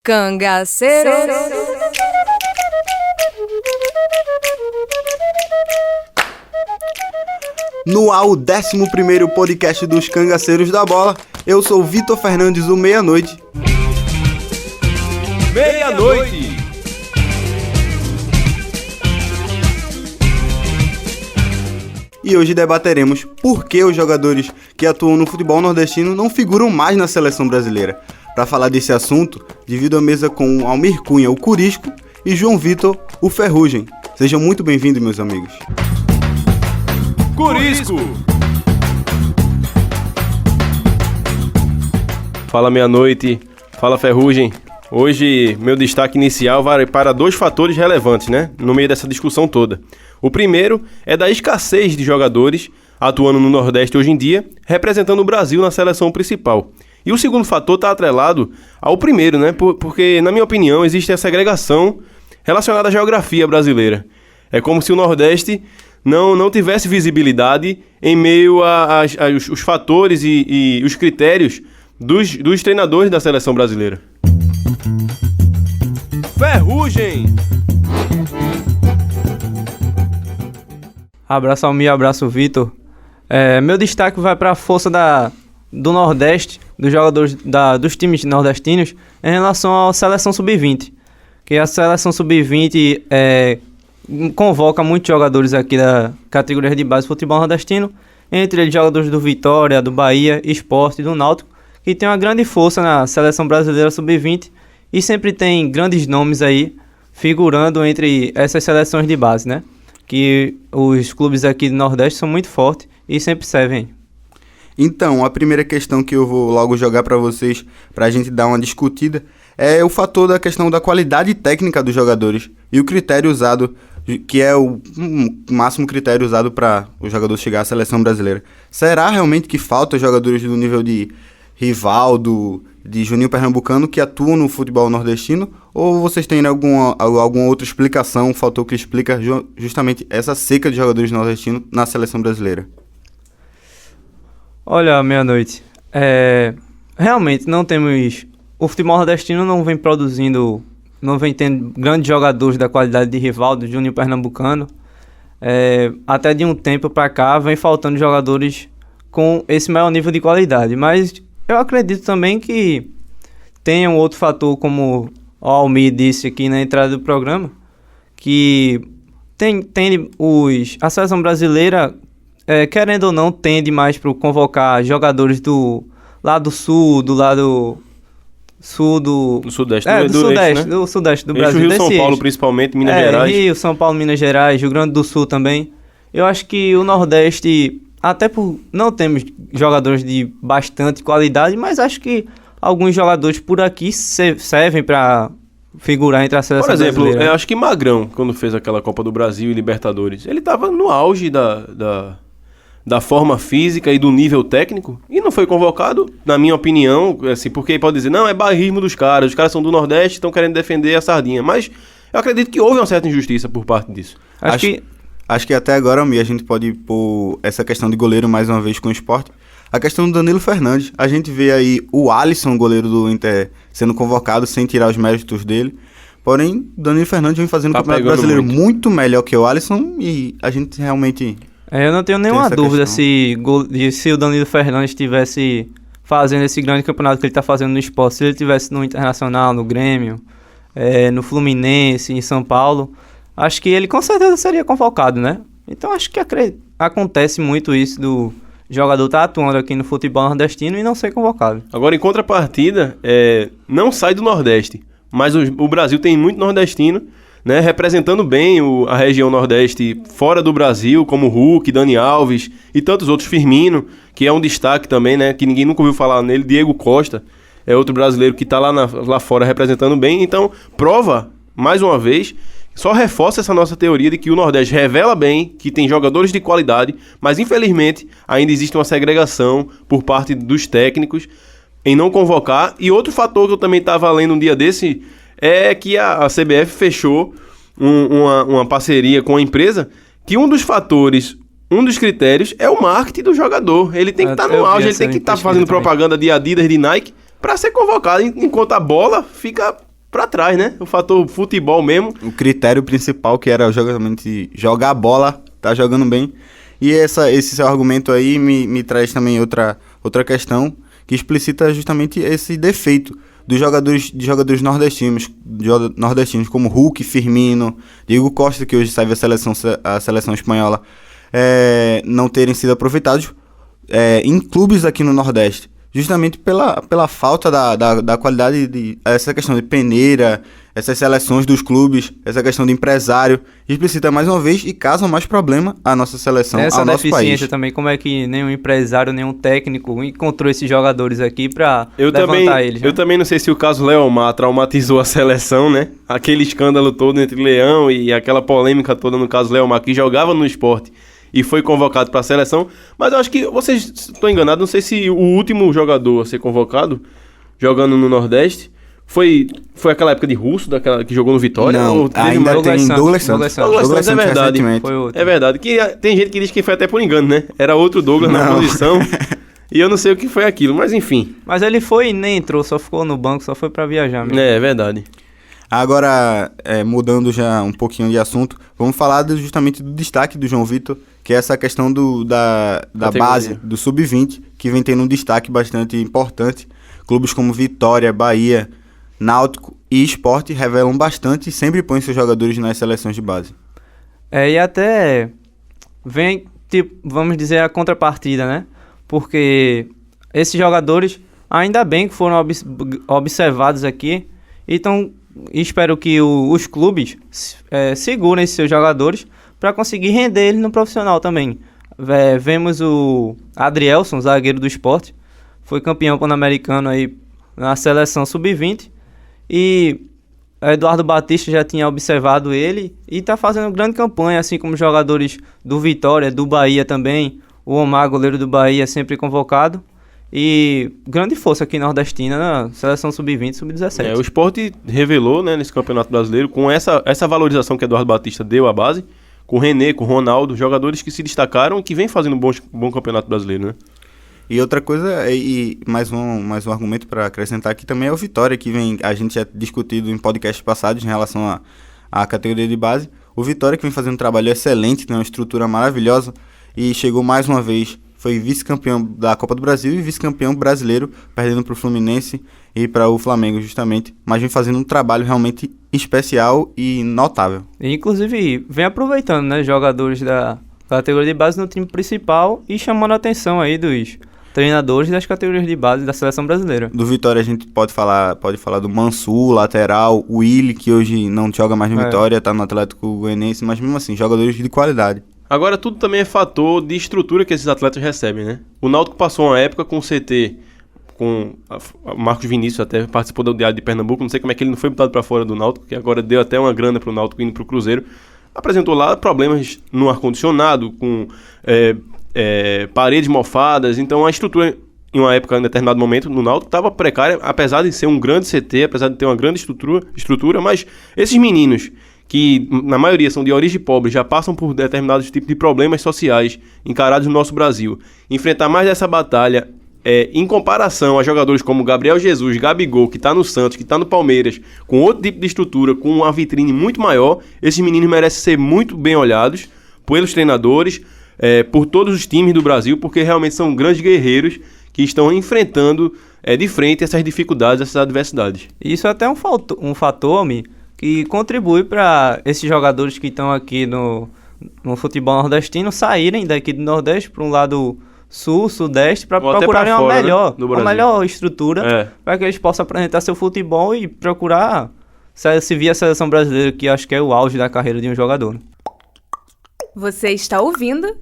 Cangaceiros. No ar, o 11º podcast dos Cangaceiros da Bola. Eu sou Vitor Fernandes, o Meia-Noite. Meia-Noite! E hoje debateremos por que os jogadores que atuam no futebol nordestino não figuram mais na seleção brasileira. Para falar desse assunto, divido a mesa com Almir Cunha, o Curisco, e João Vitor, o Ferrugem. Sejam muito bem-vindos, meus amigos. Curisco! Fala Meia-Noite, fala Ferrugem. Hoje, meu destaque inicial vai para dois fatores relevantes, no meio dessa discussão toda. O primeiro é da escassez de jogadores atuando no Nordeste hoje em dia, representando o Brasil na seleção principal. E o segundo fator está atrelado ao primeiro, porque, na minha opinião, existe a segregação relacionada à geografia brasileira. É como se o Nordeste não tivesse visibilidade em meio aos fatores e os critérios dos treinadores da seleção brasileira. Ferrugem! Abraço Almir, abraço Vitor. Meu destaque vai para a força do Nordeste, dos jogadores dos times nordestinos, em relação à seleção sub-20. Que a seleção sub-20 convoca muitos jogadores aqui da categoria de base do futebol nordestino, entre eles jogadores do Vitória, do Bahia, Sport e do Náutico, que tem uma grande força na seleção brasileira sub-20 e sempre tem grandes nomes aí figurando entre essas seleções de base, que os clubes aqui do Nordeste são muito fortes e sempre servem. Então, a primeira questão que eu vou logo jogar para vocês, para a gente dar uma discutida, é o fator da questão da qualidade técnica dos jogadores e o critério usado, que é o máximo critério usado para o jogador chegar à seleção brasileira. Será realmente que falta jogadores do nível de Rivaldo, de Juninho Pernambucano, que atuam no futebol nordestino? Ou vocês têm alguma outra explicação, um fator que explica justamente essa seca de jogadores nordestinos na seleção brasileira? Olha, Meia-Noite, realmente não temos... O futebol nordestino não vem produzindo, não vem tendo grandes jogadores da qualidade de Rivaldo, Juninho Pernambucano. Até de um tempo para cá vem faltando jogadores com esse maior nível de qualidade. Mas eu acredito também que tem um outro fator, como o Almir disse aqui na entrada do programa, que a seleção brasileira, querendo ou não, tende mais para convocar jogadores do lado sul, do lado sul do Sudeste, do Sudeste do Brasil. Rio, São Paulo, principalmente, Minas Gerais. Rio, São Paulo, Minas Gerais, Rio Grande do Sul também. Eu acho que o Nordeste, até por não temos jogadores de bastante qualidade, mas acho que alguns jogadores por aqui servem para figurar entre a seleção brasileira. Por exemplo, eu acho que Magrão, quando fez aquela Copa do Brasil e Libertadores, ele estava no auge da forma física e do nível técnico e não foi convocado, na minha opinião, assim, porque pode dizer, não, é bairrismo dos caras, os caras são do Nordeste e estão querendo defender a sardinha, mas eu acredito que houve uma certa injustiça por parte disso. Acho que até agora, a gente pode pôr essa questão de goleiro mais uma vez com o Sport. A questão do Danilo Fernandes, a gente vê aí o Alisson, goleiro do Inter, sendo convocado sem tirar os méritos dele. Porém, o Danilo Fernandes vem fazendo o Campeonato Brasileiro muito melhor que o Alisson e a gente realmente... Eu não tenho nenhuma dúvida se o Danilo Fernandes estivesse fazendo esse grande campeonato que ele está fazendo no Sport, se ele estivesse no Internacional, no Grêmio, no Fluminense, em São Paulo, acho que ele com certeza seria convocado, Então acho que acontece muito isso do jogador estar atuando aqui no futebol nordestino e não ser convocado. Agora, em contrapartida, não sai do Nordeste, mas o Brasil tem muito nordestino, representando bem a região Nordeste fora do Brasil, como Hulk, Dani Alves e tantos outros, Firmino, que é um destaque também, que ninguém nunca ouviu falar nele, Diego Costa, é outro brasileiro que está lá fora representando bem, então prova, mais uma vez, só reforça essa nossa teoria de que o Nordeste revela bem, que tem jogadores de qualidade, mas infelizmente ainda existe uma segregação por parte dos técnicos em não convocar. E outro fator que eu também estava lendo um dia desse é que a CBF fechou uma parceria com a empresa que um dos fatores, um dos critérios é o marketing do jogador. Ele tem que estar no auge, ele tem que estar fazendo propaganda de Adidas, de Nike, para ser convocado, enquanto a bola fica pra trás, né? O fator futebol mesmo. O critério principal, que era justamente jogar a bola, tá jogando bem. E esse seu argumento aí me traz também outra questão, que explicita justamente esse defeito de jogadores nordestinos como Hulk, Firmino, Diego Costa, que hoje sai a seleção espanhola, não terem sido aproveitados em clubes aqui no Nordeste, justamente pela falta da qualidade, essa questão de peneira, essas seleções dos clubes, essa questão de empresário, explicita mais uma vez e causa mais problema à nossa seleção, ao nosso país. Essa deficiência também, como é que nenhum empresário, nenhum técnico encontrou esses jogadores aqui pra levantar eles? Eu também não sei se o caso Leomar traumatizou a seleção, né? Aquele escândalo todo entre Leão e aquela polêmica toda no caso Leomar, que jogava no Sport e foi convocado para a seleção, mas eu acho que, vocês estão enganados, não sei se o último jogador a ser convocado, jogando no Nordeste, foi aquela época de Russo, daquela que jogou no Vitória? Não, ainda tem Douglas Santos. Douglas Santos é verdade. É verdade. Tem gente que diz que foi até por engano, né? Era outro Douglas na posição. E eu não sei o que foi aquilo, mas enfim. Mas ele foi e nem entrou, só ficou no banco, só foi pra viajar mesmo. É verdade. Agora, mudando já um pouquinho de assunto, vamos falar justamente do destaque do João Vitor, que é essa questão da base, do Sub-20, que vem tendo um destaque bastante importante. Clubes como Vitória, Bahia, Náutico e Sport revelam bastante e sempre põem seus jogadores nas seleções de base. E até vem, tipo, vamos dizer, a contrapartida, né? Porque esses jogadores, ainda bem que foram observados aqui, então espero que os clubes segurem esses seus jogadores para conseguir render eles no profissional também. Vemos o Adrielson, zagueiro do Sport, foi campeão pan-americano aí na seleção sub-20 e Eduardo Batista já tinha observado ele e está fazendo grande campanha, assim como jogadores do Vitória, do Bahia também, o Omar, goleiro do Bahia, sempre convocado, e grande força aqui nordestina na seleção sub-20, sub-17. O Sport revelou, né, nesse Campeonato Brasileiro, com essa valorização que Eduardo Batista deu à base, com o René, com o Ronaldo, jogadores que se destacaram e que vem fazendo um bom Campeonato Brasileiro, né? E outra coisa, e mais um argumento para acrescentar aqui também é o Vitória, que a gente já discutido em podcasts passados em relação à categoria de base. O Vitória que vem fazendo um trabalho excelente, tem uma estrutura maravilhosa e chegou mais uma vez, foi vice-campeão da Copa do Brasil e vice-campeão brasileiro, perdendo para o Fluminense e para o Flamengo justamente, mas vem fazendo um trabalho realmente especial e notável. E, inclusive, vem aproveitando, né, jogadores da categoria de base no time principal e chamando a atenção aí dos treinadores das categorias de base da seleção brasileira. Do Vitória a gente pode falar do Mansur, lateral, o Willi, que hoje não joga mais no Vitória, tá no Atlético Goianiense, mas mesmo assim, jogadores de qualidade. Agora tudo também é fator de estrutura que esses atletas recebem, né? O Náutico passou uma época com o CT, com o Marcos Vinícius até participou do Diário de Pernambuco, não sei como é que ele não foi botado para fora do Náutico, que agora deu até uma grana pro Náutico indo pro Cruzeiro. Apresentou lá problemas no ar-condicionado, com paredes mofadas, então a estrutura em uma época, em determinado momento, no Náutico estava precária, apesar de ser um grande CT, apesar de ter uma grande estrutura, mas esses meninos, que na maioria são de origem pobre, já passam por determinados tipos de problemas sociais encarados no nosso Brasil. Enfrentar mais essa batalha, em comparação a jogadores como Gabriel Jesus, Gabigol, que está no Santos, que está no Palmeiras, com outro tipo de estrutura, com uma vitrine muito maior, esses meninos merecem ser muito bem olhados pelos treinadores, por todos os times do Brasil, porque realmente são grandes guerreiros que estão enfrentando de frente essas dificuldades, essas adversidades. Isso é até um fator, que contribui para esses jogadores que estão aqui no futebol nordestino saírem daqui do Nordeste para um lado sul, sudeste, para procurarem uma melhor estrutura para que eles possam apresentar seu futebol e procurar se vir a seleção brasileira, que acho que é o auge da carreira de um jogador. Você está ouvindo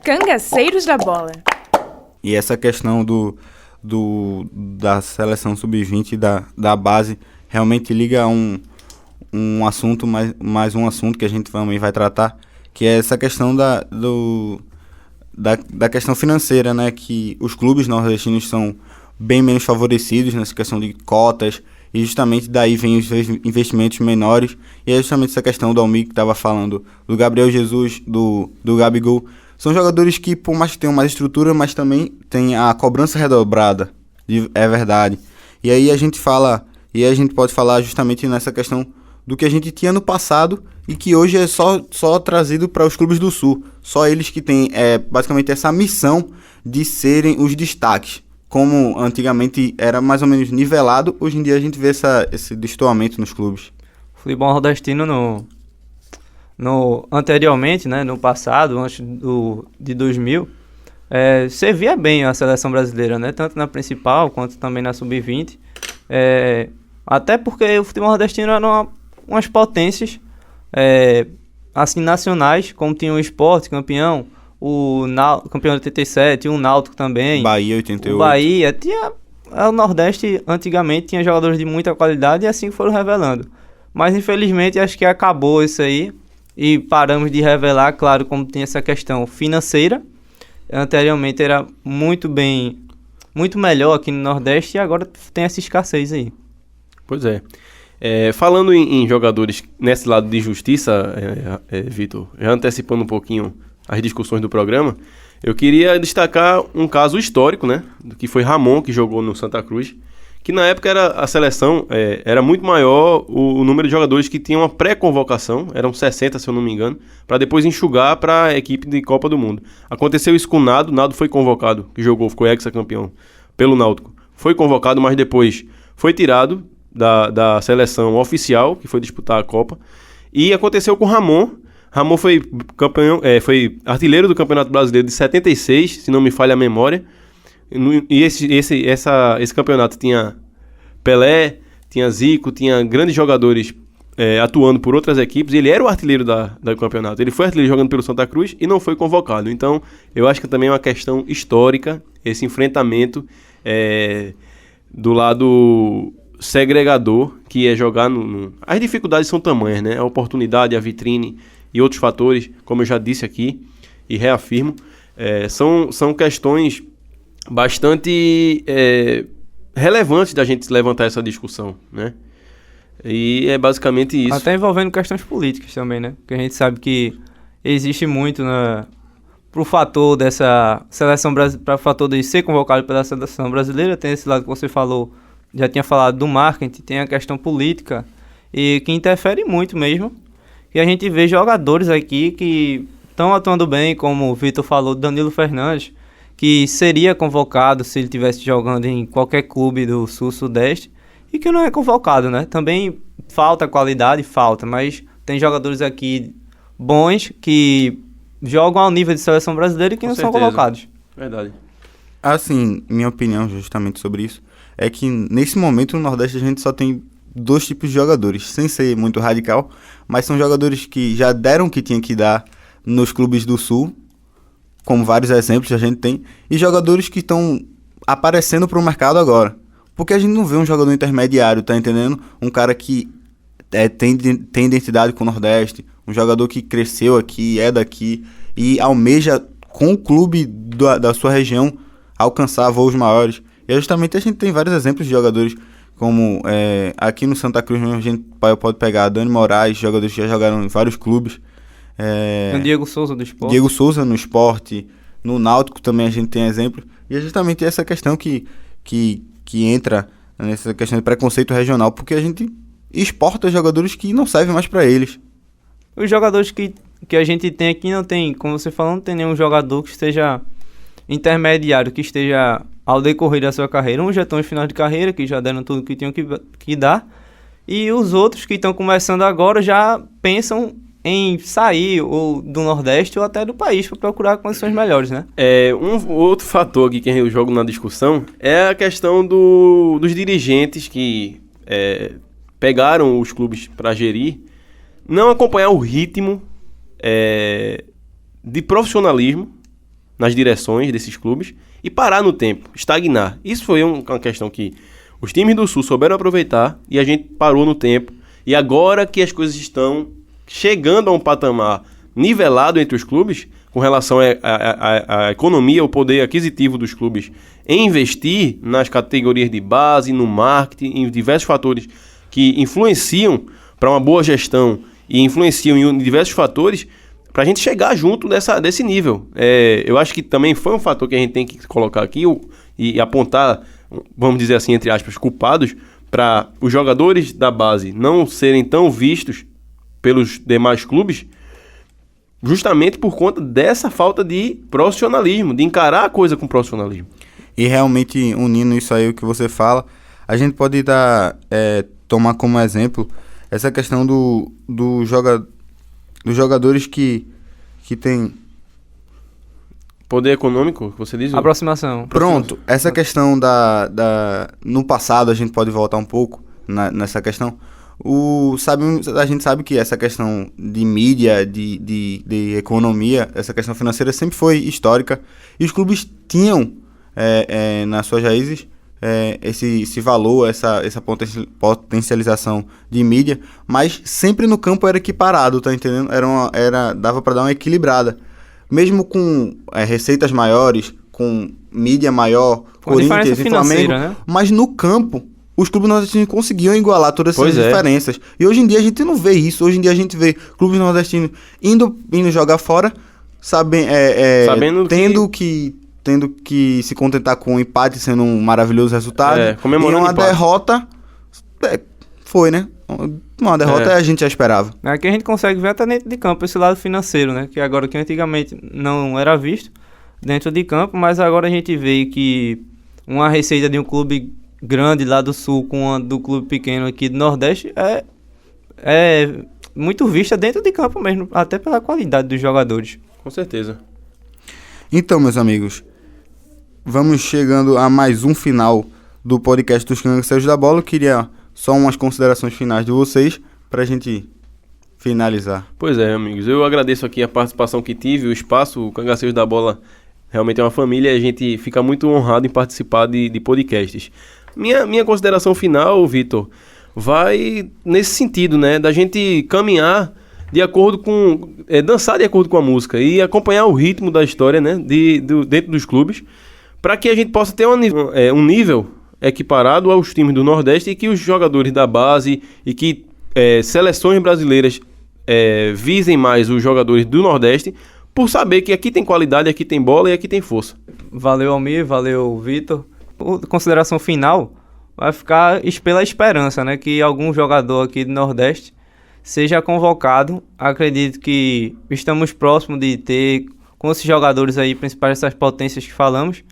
Cangaceiros da Bola. E essa questão da seleção sub-20 da base realmente liga a um assunto, mais um assunto que a gente também vai tratar, que é essa questão da questão financeira, né? Que os clubes nordestinos são bem menos favorecidos nessa questão de cotas, e justamente daí vem os investimentos menores, e é justamente essa questão do Almir que estava falando, do Gabriel Jesus, do Gabigol. São jogadores que, por mais que tenham mais estrutura, mas também tem a cobrança redobrada, é verdade. E aí a gente pode falar justamente nessa questão do que a gente tinha no passado e que hoje é só trazido para os clubes do Sul. Só eles que têm basicamente essa missão de serem os destaques. Como antigamente era mais ou menos nivelado, hoje em dia a gente vê esse destoamento nos clubes. O futebol nordestino anteriormente, né, no passado, antes de 2000, você via bem a seleção brasileira, né, tanto na principal quanto também na sub-20. Até porque o futebol nordestino era umas potências assim, nacionais, como tinha o Sport campeão, o campeão de 87, o Náutico também. Bahia 88. O Bahia o Nordeste antigamente tinha jogadores de muita qualidade e assim foram revelando. Mas infelizmente acho que acabou isso aí e paramos de revelar, claro, como tem essa questão financeira. Anteriormente era muito melhor aqui no Nordeste e agora tem essa escassez aí. Pois é. Falando em jogadores nesse lado de justiça, Vitor, já antecipando um pouquinho as discussões do programa, eu queria destacar um caso histórico, né? Que foi Ramon, que jogou no Santa Cruz, que na época a seleção era muito maior o número de jogadores que tinham uma pré-convocação, eram 60, se eu não me engano, para depois enxugar para a equipe de Copa do Mundo. Aconteceu isso com o Nado foi convocado, que jogou, ficou ex-campeão pelo Náutico. Foi convocado, mas depois foi tirado da seleção oficial, que foi disputar a Copa. E aconteceu com o Ramon. Ramon foi foi artilheiro do Campeonato Brasileiro de 76, se não me falha a memória. E esse campeonato tinha Pelé, tinha Zico, tinha grandes jogadores atuando por outras equipes. Ele era o artilheiro do campeonato. Ele foi artilheiro jogando pelo Santa Cruz e não foi convocado. Então, eu acho que também é uma questão histórica, esse enfrentamento do lado segregador, que é jogar As dificuldades são tamanhas, né? A oportunidade, a vitrine e outros fatores, como eu já disse aqui e reafirmo, são questões bastante relevantes da gente levantar essa discussão, né? E é basicamente isso. Até envolvendo questões políticas também, né? Porque a gente sabe que existe muito pro fator dessa seleção brasileira, para o fator de ser convocado pela seleção brasileira, tem esse lado que você falou, já tinha falado do marketing, tem a questão política, e que interfere muito mesmo. E a gente vê jogadores aqui que estão atuando bem, como o Vitor falou, Danilo Fernandes, que seria convocado se ele estivesse jogando em qualquer clube do Sul-Sudeste, e que não é convocado, né? Também falta qualidade, mas tem jogadores aqui bons que jogam ao nível de seleção brasileira e que não são convocados. Verdade. Assim, minha opinião justamente sobre isso é que nesse momento no Nordeste a gente só tem 2 tipos de jogadores, sem ser muito radical, mas são jogadores que já deram o que tinha que dar nos clubes do Sul, como vários exemplos a gente tem, e jogadores que estão aparecendo para o mercado agora. Porque a gente não vê um jogador intermediário, tá entendendo? Um cara que tem identidade com o Nordeste, um jogador que cresceu aqui, é daqui, e almeja com o clube da sua região alcançar voos maiores. E justamente a gente tem vários exemplos de jogadores, como aqui no Santa Cruz mesmo, a gente pode pegar Dani Moraes, jogadores que já jogaram em vários clubes. O Diego Souza do Sport. Diego Souza no Sport, no Náutico também a gente tem exemplo. E é justamente essa questão que entra nessa questão de preconceito regional, porque a gente exporta jogadores que não servem mais para eles. Os jogadores que a gente tem aqui não tem, como você falou, não tem nenhum jogador que esteja intermediário, que esteja ao decorrer da sua carreira. Uns já estão em final de carreira, que já deram tudo que tinham que dar, e os outros que estão começando agora já pensam em sair ou do Nordeste ou até do país para procurar condições melhores, né? Um outro fator aqui que eu jogo na discussão é a questão dos dirigentes que pegaram os clubes para gerir, não acompanhar o ritmo de profissionalismo nas direções desses clubes e parar no tempo, estagnar. Isso foi uma questão que os times do Sul souberam aproveitar e a gente parou no tempo. E agora que as coisas estão chegando a um patamar nivelado entre os clubes, com relação à economia, o poder aquisitivo dos clubes em investir nas categorias de base, no marketing, em diversos fatores que influenciam para uma boa gestão e influenciam em diversos fatores para a gente chegar junto desse nível. Eu acho que também foi um fator que a gente tem que colocar aqui e apontar vamos dizer assim, entre aspas, culpados, para os jogadores da base não serem tão vistos pelos demais clubes, justamente por conta dessa falta de profissionalismo, de encarar a coisa com profissionalismo. E realmente, unindo isso aí, o que você fala, a gente pode tomar como exemplo essa questão dos jogadores que tem... Poder econômico, que você diz? Aproximação. Pronto, essa questão no passado, a gente pode voltar um pouco nessa questão. A gente sabe que essa questão de mídia, de economia, essa questão financeira sempre foi histórica. E os clubes tinham, nas suas raízes, esse valor, essa potencialização de mídia, mas sempre no campo era equiparado, tá entendendo? Dava para dar uma equilibrada. Mesmo com receitas maiores, com mídia maior, Corinthians e Flamengo, né? Mas no campo, os clubes nordestinos conseguiam igualar todas essas diferenças. E hoje em dia a gente não vê isso. Hoje em dia a gente vê clubes nordestinos indo jogar fora, tendo que se contentar com um empate, sendo um maravilhoso resultado. Comemorando e uma empate. derrota, foi, né? Uma derrota a gente já esperava. Aqui a gente consegue ver até dentro de campo esse lado financeiro, né? Que agora que antigamente não era visto dentro de campo, mas agora a gente vê que uma receita de um clube grande lá do sul com uma do clube pequeno aqui do Nordeste é muito vista dentro de campo mesmo, até pela qualidade dos jogadores. Com certeza. Então, meus amigos, vamos chegando a mais um final do podcast dos Cangaceiros da Bola. Eu queria só umas considerações finais de vocês pra gente finalizar. Pois é, amigos. Eu agradeço aqui a participação que tive, o espaço. O Cangaceiros da Bola realmente é uma família e a gente fica muito honrado em participar de podcasts. Minha consideração final, Vitor, vai nesse sentido, né? Da gente caminhar de acordo com... dançar de acordo com a música e acompanhar o ritmo da história, né? Dentro dos clubes, para que a gente possa ter um nível equiparado aos times do Nordeste e que os jogadores da base e que seleções brasileiras visem mais os jogadores do Nordeste por saber que aqui tem qualidade, aqui tem bola e aqui tem força. Valeu, Almir, valeu, Vitor. Consideração final vai ficar pela esperança, né? Que algum jogador aqui do Nordeste seja convocado. Acredito que estamos próximos de ter com esses jogadores aí, principais essas potências que falamos.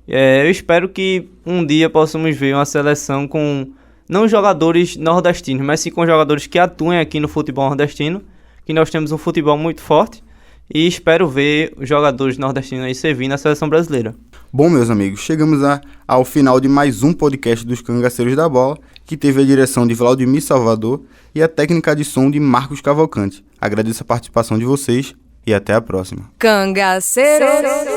Eu espero que um dia possamos ver uma seleção com não jogadores nordestinos, mas sim com jogadores que atuem aqui no futebol nordestino, que nós temos um futebol muito forte e espero ver os jogadores nordestinos aí servir na seleção brasileira. Bom, meus amigos, chegamos ao final de mais um podcast dos Cangaceiros da Bola, que teve a direção de Vladimir Salvador e a técnica de som de Marcos Cavalcante. Agradeço a participação de vocês e até a próxima. Cangaceiros.